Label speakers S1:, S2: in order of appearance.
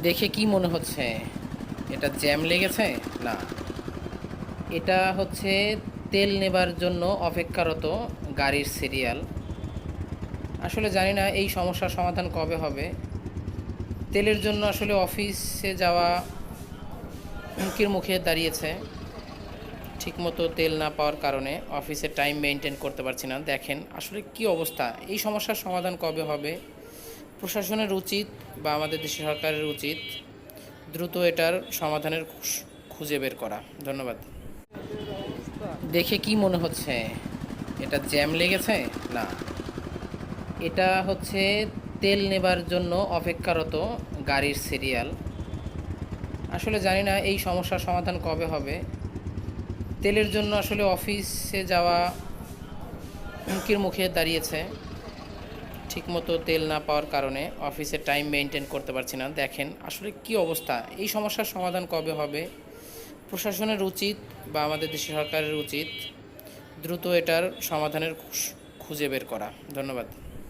S1: দেখে কি মনে হচ্ছে? এটা জ্যাম লেগেছে? না, এটা হচ্ছে তেল নেবার জন্য অপেক্ষারত গাড়ির সিরিয়াল। আসলে জানি না এই সমস্যার সমাধান কবে হবে। তেলের জন্য আসলে অফিসে যাওয়া হুমকির মুখে দাঁড়িয়েছে। ঠিকমতো তেল না পাওয়ার কারণে অফিসের টাইম মেনটেন করতে পারছি না। দেখেন আসলে কি অবস্থা। এই সমস্যার সমাধান কবে হবে? প্রশাসনের উচিত বা আমাদের দেশের সরকারের উচিত দ্রুত এটার সমাধানের খুঁজে বের করা। ধন্যবাদ। দেখে কি মনে হচ্ছে? এটা জ্যাম লেগেছে? না, এটা হচ্ছে তেল নেবার জন্য অপেক্ষারত গাড়ির সিরিয়াল। আসলে জানি না এই সমস্যার সমাধান কবে হবে। তেলের জন্য আসলে অফিসে যাওয়া হুমকির মুখে দাঁড়িয়েছে। ঠিকমতো তেল না পাওয়ার কারণে অফিসের টাইম মেনটেন করতে পারছি না। দেখেন আসলে কি অবস্থা। এই সমস্যার সমাধান কবে হবে? প্রশাসনের উচিত বা আমাদের দেশের সরকারের উচিত দ্রুত এটার সমাধানের খুঁজে বের করা। ধন্যবাদ।